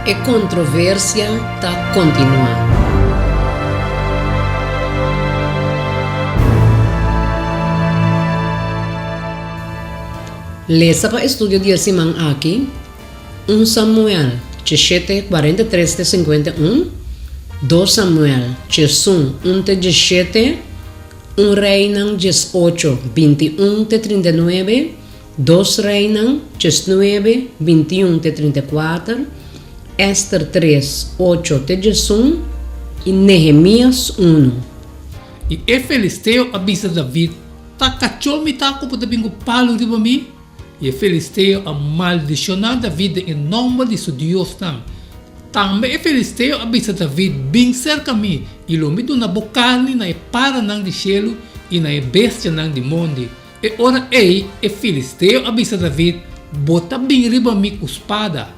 e controvérsia está continua. Lesa para estudio de semana aqui, 1 Samuel 17, 43-51, 2 Samuel 1, 1 Reina 18, 21-39, 2 Reina 9, 21-34, Esther 3, 8-1 e Nehemias 1. E Filisteu avisa David, tá cachorro me tá com o bingo palo de mim. E Filisteu a maldicionar David em nome de seu Deus tam. Também Filisteu avisa David bem cerca mim e lo mido na bocarne na para nang de cielo e na bestia nang de monde. E ora Filisteu avisa David bota bem riba mi com espada,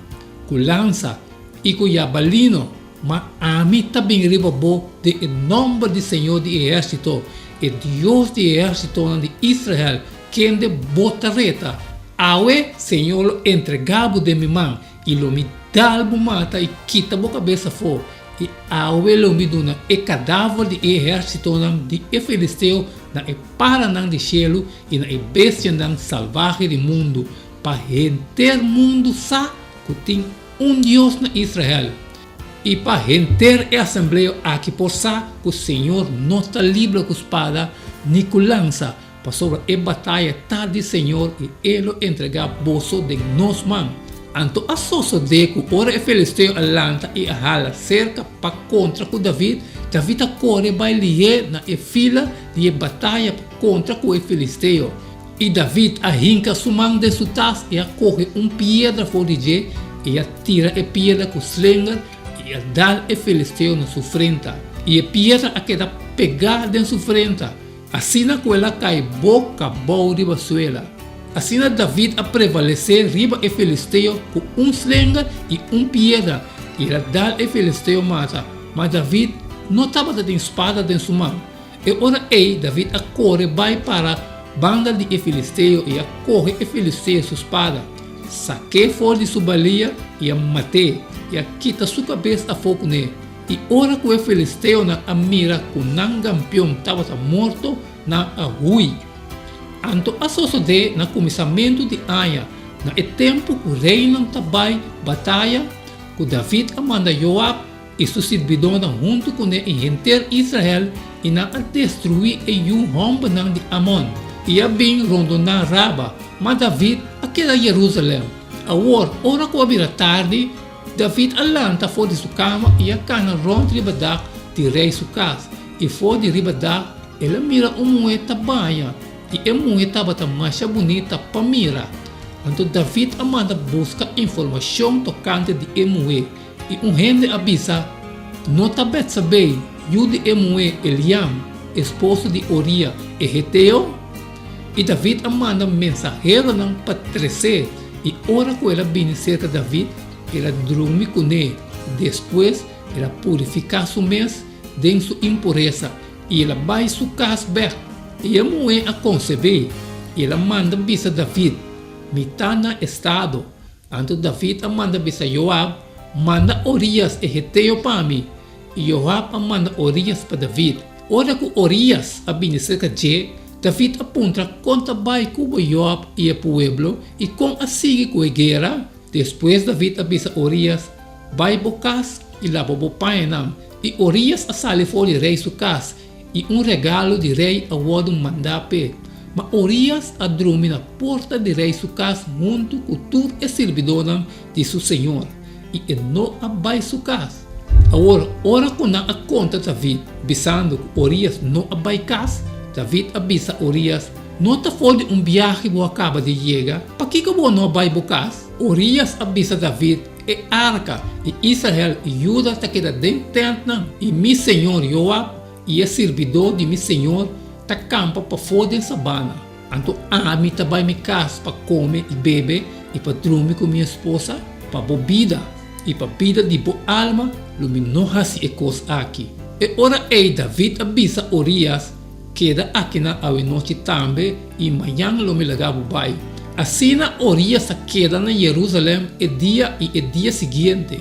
com lança e com jabalino, mas a mim tá bem riba bo de em nome de Senhor de exército e Deus de exército de Israel quem de bota reta. Awe, Senhor, lo entregava de minha mão e lo me dalbo mata e quita a cabeça fora. E awe lo me dona e cadáver de exército de Filisteu na e para nang de cielo e na e bestia nang salvaje de mundo para enter mundo sa que tem Deus na Israel. E para enter a assembleia aqui por sa que o Senhor não está livre com espada nem com lança. Sobre a batalha tá de Senhor e ele entregar bolso de nos mãos. Anto a soço de que ora Filisteu alanta e a hala cerca para contra com David a corre vai lier na fila de batalha contra com Filisteu. E David arranca sua mão de sua taça e corre pedra fora de e tira a pedra com slinger e dá a Filisteu na sua frente. E a pedra a queda pegada em sua frente. Assim na ela cai boca boa de basuela. Assim David a prevalecer riba e Filisteu com slinger e pedra. E ela dá a Filisteu mata. Mas David não estava de espada em sua mão. E ora David a corre vai para a banda de Filisteu e a corre e Filisteu sua espada. Saquei fora de sua balia e a matei. E a quita sua cabeça a fogo nele. E ora que o Filisteu na mira que o campeão estava morto na rui. Anto a de na começamento de Aya, na tempo que o rei não estava batalha, que David manda Joab e seus servidores junto com ele enter Israel e na destruir o rombo de Amon. E a bem rondonar Raba, mas David aquela Jerusalém. Agora, ora que a tarde, David alanta fora de sua cama e a cana ronda ribadak de rei sua casa. E fora de ribadak, ela mira moeda banha e a moeda estava mais bonita para mirar. Então David manda buscar informação tocante de moeda e rende avisa, não está bem saber, o de moeda Eliam, esposo de Oria e Heteo. E David manda mensageiro para trazer e ora que ela vem cerca de David, ela dorme com ele. Depois, ela purifica sua mês de sua impureza e ela vai sua casa back. E a mulher a conceber. E ela manda bisa David, está na estado. Anto David manda bisa Joab, manda Orias e Heteo para mim. E Joab manda Orias para David. Ora que Orias a vir cerca de David apunta contra vai com Joab e o pueblo e com a sigue com a guerra. Depois David avisa Orias, vai bocas e lava o painam. E Orias a sale fora de rei sua casa e regalo de rei a wado mandape. Mas Orias a dorme na porta de rei sua casa junto com tudo e servidor de seu senhor. E não abai sua casa. Agora, ora quando a conta David, bisando que Orias não abai casa, David avisa Orias, não está fora de viagem que acaba de chegar, para que você não vai bocas? Orias avisa David e arca e Israel e Judá está quedando dentro e meu senhor Joab e o servidor de meu senhor está campa para fora da sabana. Então a mim vai me casa para comer e beber e para dormir com minha esposa, para bebida e para vida de boa alma, luminosa e coisa aqui. E ora David avisa Orias queda aqui na noite também e amanhã lo me lagabo vai. Assim Orias queda na Jerusalém e dia seguinte.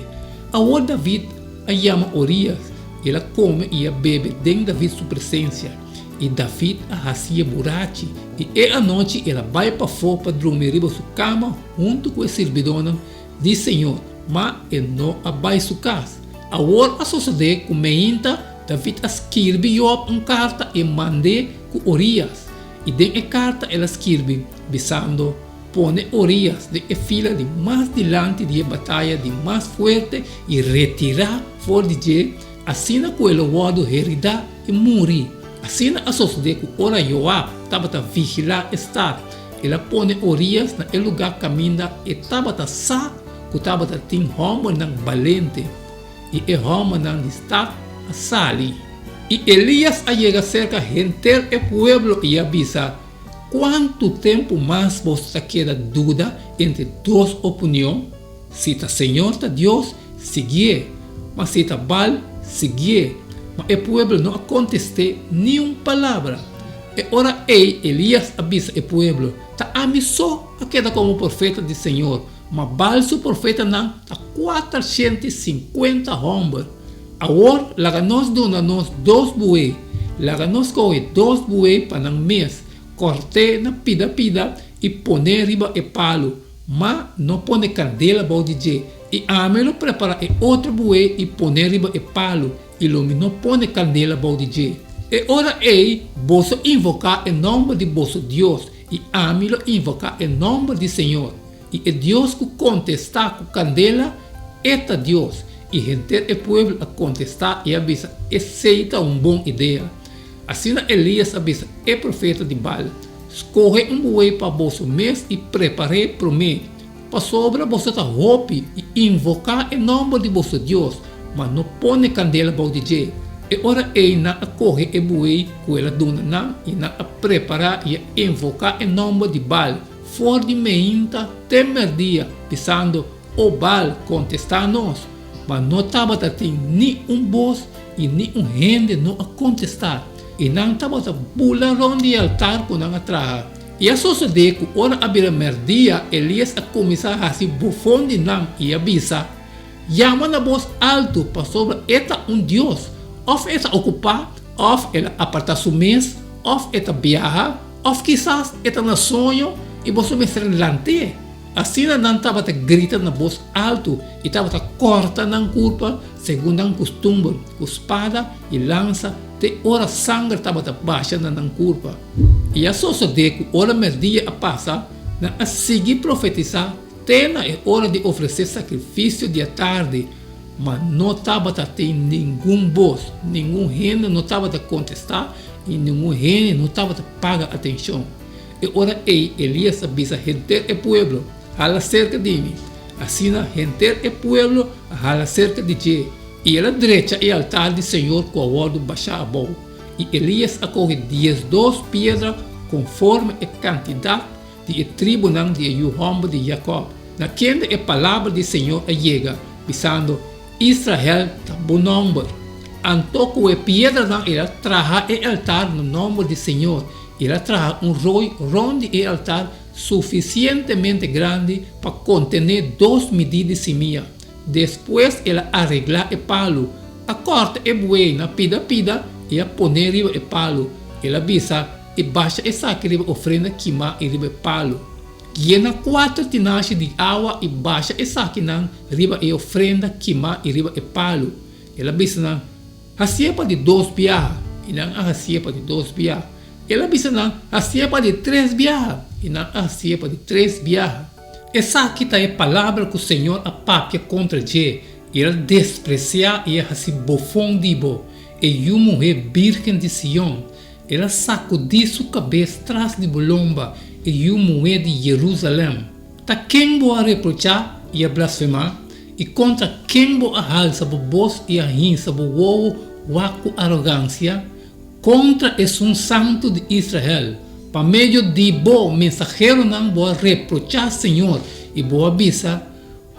Agora David a chama Urias, ela come e a bebe dentro David sua presença. E David a fazia burachi, e a noite ela vai para fora para dormir em sua cama, junto com a servidora do Senhor, mas ele não vai sua casa. Agora a suceder com meinta, David escreve uma carta e manda com Urias. E dentro da carta ela escreve, visando, pone Urias de fila de mais dilante de batalha, de mais forte, e retirar fora de assim com ele o heridar e morrer. Assim a suceder com ora Joab estava a vigilar estar. Ela pone Urias no lugar caminha e estava a sa, que estava a ter homem não valente. E o homem não está a sali. E Elias a chega cerca gente e pueblo e avisa: quanto tempo mais você queda dúvida entre duas opiniões? Se está Senhor, está Deus, seguir. Mas se está Baal, seguir. Mas o pueblo não contestou nenhuma palavra. E ora Elias avisa o pueblo: está a mim só a queda como profeta do Senhor. Mas Baal, seu profeta, não está 450 homens. Agora, lá nós damos 2 buey. Lá nós coge 2 buey para um mês. Corte na pida e pone riba e palo. Mas não pone candela para o DJ. E amelo prepara outro buey e pone riba e palo. E lumi não pone candela para o DJ. E ora você invocar o nome de vosso Deus. E amelo invocar o nome do Senhor. E o Deus que contesta com candela, é Deus. E gente e pueblo a contestar e avisa, aceita uma boa ideia. Assim Elias avisa, é profeta de Baal, escorre buey para vosso mês e prepare para mim. Para sobra você tá roupa e invocar o nome de vosso Deus, mas não põe candela para o DJ. E ora na corre e buey com ela dona não e na preparar e invocar o nome de Baal. For de meinta, temer dia, pensando, o Baal contestar nós. Mas não estava a ter nenhum voz e nenhum gente não a contestar. E não estava a pular onde o altar com a traja. E a suceder que ora abrir merdia, Elias a começar a se bufão de não e avisa. Chama na voz alto para sobre eta Deus. Of eta ocupar, of ela apartar seu mês, of eta viajar, of quizás eta na sonho e você me ser lante. Assim não estava a gritar na voz alto e estava a cortar na curva, segundo o costume, com espada e lança, de hora sangue estava a baixar na curva. E a suceder que hora merdia a passar, a seguir profetizar, tena é hora de oferecer sacrifício de tarde, mas não estava a ter nenhum voz, nenhum reino não estava a contestar e nenhum reino não estava a pagar atenção. E ora Elias avisa gente e pueblo, hala cerca de mim. Assim a gente e pueblo hala cerca de ti. E ela direita e altar do Senhor com o ordo baixar a boa. E Elias acorre 2 pedras conforme a quantidade de tribunal de Juhomba de Jacob. Naquele a palavra do Senhor a chega, pensando, Israel está bom nome. Antoco a pedra não ela traja o altar no nome do Senhor. Ela traja roi ronde o altar suficientemente grande para contener 2 medidas de semilla. Depois ela arregla o palo, acorta o buey na pida e a poner riba o palo. Ela avisa e baixa e saque riba ofrenda queimar e riba o palo. Llena 4 tinachos de água e baixa e saque nan riba e ofrenda queimar e riba o palo. Ela avisa nan a siepa de 2 biarra e nan a siepa de 2 biarra. Ela avisa nan a siepa de 3 biarra e nan a siepa de 3 biarra. Essa aqui é a palavra que o Senhor apapia contra Jé. Ele desprecia e se bofondibo. E uma mulher virgem de Sião. Ela sacudiu sua cabeça atrás de Bolomba. E uma mulher de Jerusalém. Ta quem vou reprochar e a blasfemar? E contra quem vou alçar a voz e a rinça o ovo com arrogância? Contra esse um santo de Israel. Para meio de bom mensageiro não vou reprochar Senhor e vou avisar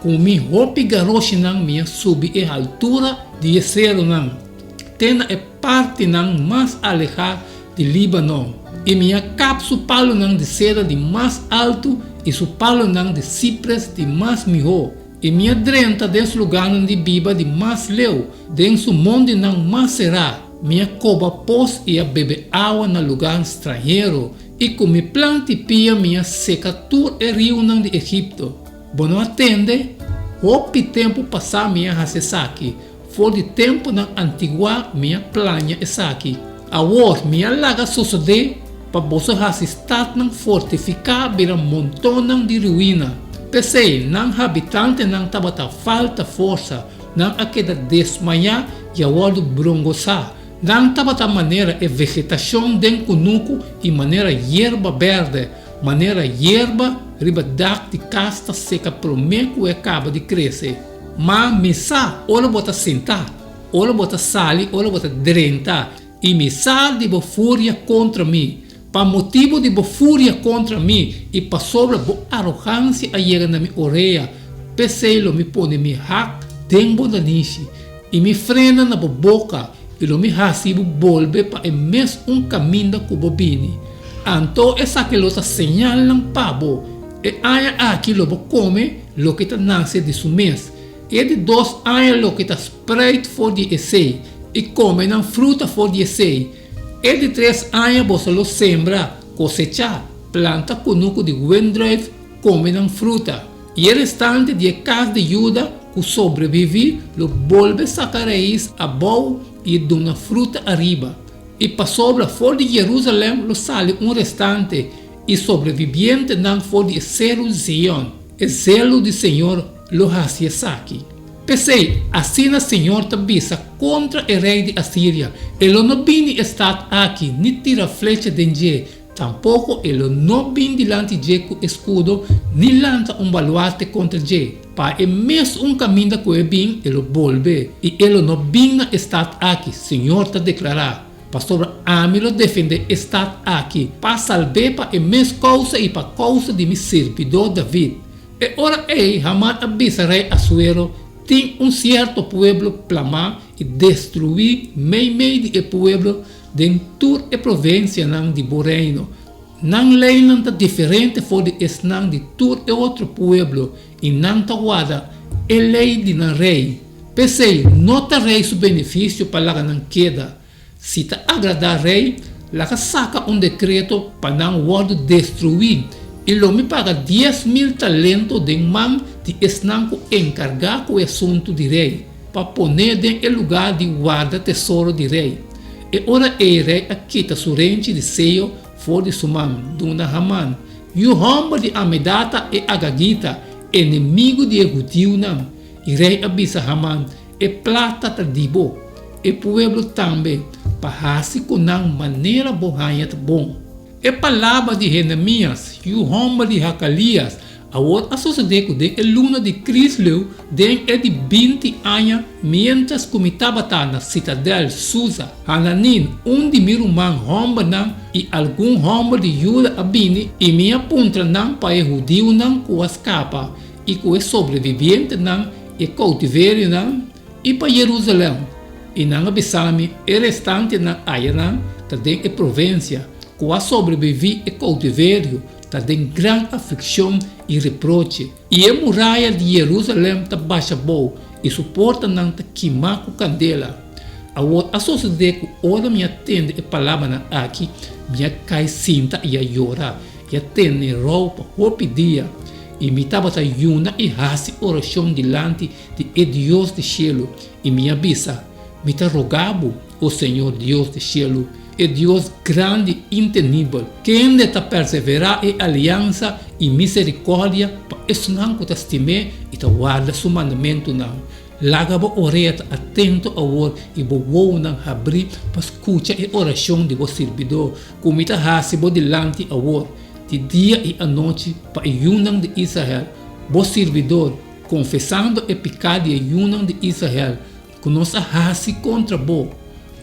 com minha roupa garoche não minha sube a altura de céu não tena é parte não mais alejada de Líbano e minha capa su palo não de cera de mais alto e su palo não de cipres de mais miho E minha drenta desse lugar onde biba de mais leu, dentro mundo não mais será. Minha coba pós e a beber água no lugar estrangeiro, e com me planta e pia minha seca tur e rio não de Egipto. Bono atende, hopi tempo passar minha hasesaki, for de tempo na antigua minha plania esaki. Agora minha laga sucede, para você estar não fortificar bira montão de ruína. Pensei, não habitante não tabata falta força, não aquela desmanhar e agora do brongoçar. Não tabata maneira e vegetação den cunuco e maneira hierba verde, maneira hierba ribadak de casta seca promeco e acaba de crescer. Mas missa, ora bota sentar, ora bota sali, ora bota drenta, e missa de fúria contra mim. Para motivo de fúria contra mim e para sobre a arrogância a chega na minha orelha, pensei lo me põe me hack tempo da niche e me frena na boca e lo me hasibo volve para o mesmo caminho que bobini. Então essa que lo señal ng pabo e aya aqui lo come lo que nasce de su mês e de 2 anos lo que spread for de essay e come na fruta for de essay. E de 3 anos você lo sembra, cosecha, planta conuco de wendrive, come na fruta. E o restante de casa de Juda, que sobrevive, lo volve sacar raiz a bom e de uma fruta arriba. E para sobre fora de Jerusalém, lo sale restante, e sobreviviente não for de zelo Zion. O zelo do Senhor lo hacia saki. Pensei, assim o Senhor tabisa contra o rei de Assíria. Ele não vem estar aqui, nem tira flecha de Jé. Tampouco ele não vem delante de Jé com escudo, nem lança baluarte contra Jé. Para o mesmo caminho que ele vem, ele volve. E ele não vem estar aqui, Senhor está declarando. Pastor Amilo defende estar aqui, para salvar para a mesma causa e para a causa de meu servidor David. E ora ei, Hamad avisa rei Assuero, tem certo pueblo plamar e destruir meio de pueblo de toda a província de Boreino. Não lei não está diferente for de esnang de todo outro pueblo e não está guarda a lei de na rei. Pensei, nota rei su benefício para lá não queda. Se está agradar rei, lá saca decreto para não guarda destruir. E lo me paga 10.000 talentos de man de esnanco encargar com o assunto de rei, para poner em lugar de guarda tesouro de rei. E ora o rei aquita su rente de seio for de sumam, duna Haman. E o homem de Amedata e Agagita, inimigo de Egutiu nam. E rei avisa Haman, e plata tardibo, e pueblo também, para hasi com maneira bohanhat bom. E palavra de Jeremias e o homem de Zacarias, agora sucedeu de luna de Cristo, den de 20 anos, mientras comitava na citadel Susa, Hananin, de meu irmão homem não, e algum homem de Juda abine, e minha puntra não para o judeu não com as capas, e com o sobrevivente não, e cautiveiro não, e para Jerusalém, e não avisame, e restante não aia não, também é província, com a sobreviver e cautiveiro, está em grande aflição e reproche. E a muralha de Jerusalém está baixa boa e suporta não está queimar com candela. Agora, a sociedade que ora me atende a palavra aqui, me cai cinta e a llorar, e atende roupa, roupa dia, e me estava a yuna e hace oração delante de Deus do cielo, e me avisa, me está rogando o Senhor Deus do cielo, é Deus grande e intemível, que ainda está perseverar em aliança e misericórdia para isso não que estime e te guarda seu mandamento não. Laga bo orelha atento ao e bo vou não abrir para escutar a oração de vosso servidor, como está hasibo delante ao de dia e à noite para o Yunam de Israel, vosso servidor, confessando o pecado de Yunam de Israel, que nós hasi contra bo.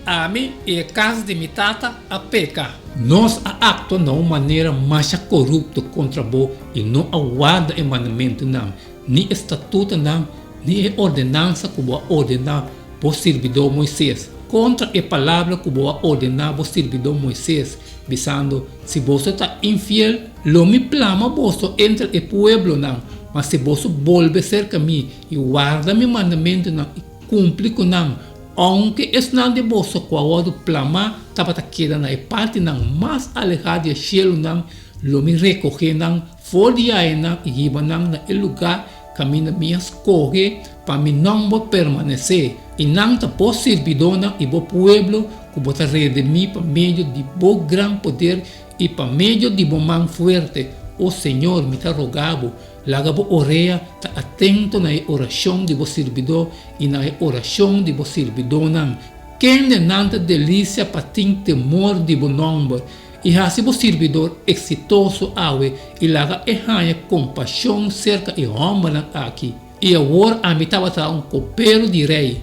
A mim e a casa de minha tata a peca. Nós actuamos de uma maneira mais corrupta contra bo e não aguarda o mandamento não, nem estatuto não, nem a ordenança que vou ordenar por servidor Moisés. Contra a palavra que vou ordenar por servidor Moisés, visando se você está infiel, lo me plama você entre o pueblo não, Mas se você volve cerca a mim e guarda meu mandamento e cumpre com ele, aunque es não de você qual plama tapata queda na parte não mais alejada do cielo não, lo me recoge não, folha não e iba não na lugar caminha minha escolhe para mim não vou permanecer e não tá por servidor não e bo pueblo que bota redimir para meio de bo gran poder e para meio de bo mão forte. O Senhor me tá rogado, laga bo oreia, tá atento na oração de bo servidor e na oração de bo servidor não. Quem de nanta delícia para ter temor de bo nome e assim bo servidor exitoso awe e laga erranha compaixão cerca e homem aqui. E agora a mim estava copeiro de rei.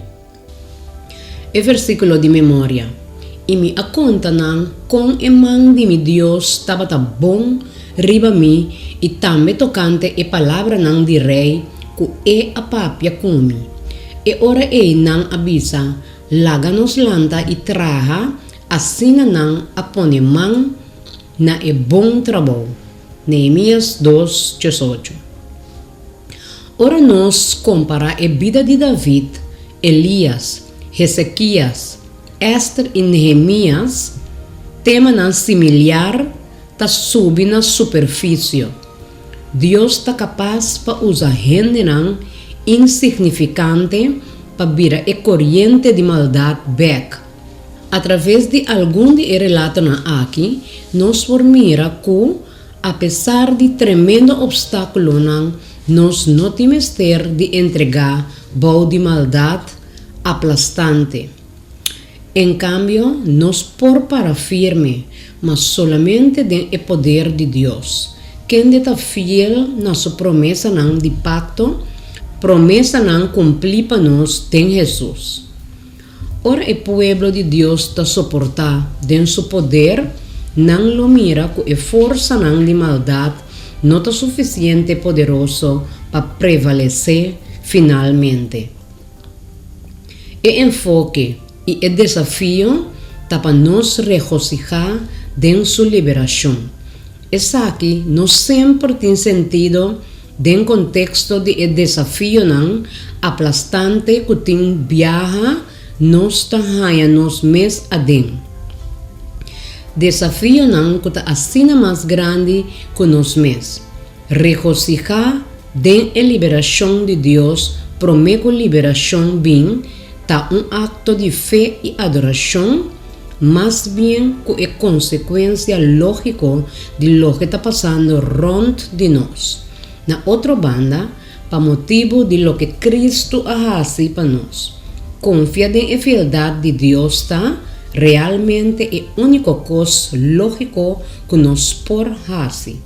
É versículo de memória. E me aconta não com a mão de meu Deus estava bom riba mi e também tocante a palavra não de rei que é a papia comi. E ora não avisa, laga nos lanta e traha, assim não a pone mão na e bom trabalho. Neemias 2:18. Ora nós compara a vida de David, Elias, Ezequias, Esther e Neemias, tema não similar, tá subindo na superfície. Deus está capaz para usar gente não insignificante para virar a corrente de maldade back. Através de algum de relatos aqui, nós formira que, apesar de tremendo obstáculo, nós não temos ter de entregar bom de maldade aplastante. Em cambio, nós por para firme, mas solamente tem o poder de Deus. Quem está fiel na sua promessa não de pacto, promessa não cumprir para nós tem Jesus. Ora o povo de Deus está suportar de seu poder, não lo mira com a força não de maldade, não está suficiente poderoso para prevalecer finalmente. O enfoque e o desafio está para nos regocijar de sua liberação. Essa aqui não sempre tem sentido dentro do contexto de desafio não aplastante que tem viaja nos tahanha nos mês adentro. Desafio não que está assim mais grande que nos mês. Regocijar de a liberação de Deus, promete liberação bem, está acto de fé e adoração, mas bem que é consequência lógica de lo que está passando rond de nós. Na outra banda, para motivo de lo que Cristo faz para nós. Confia em fialdade de Deus está realmente é a única coisa lógica que nós por fazer.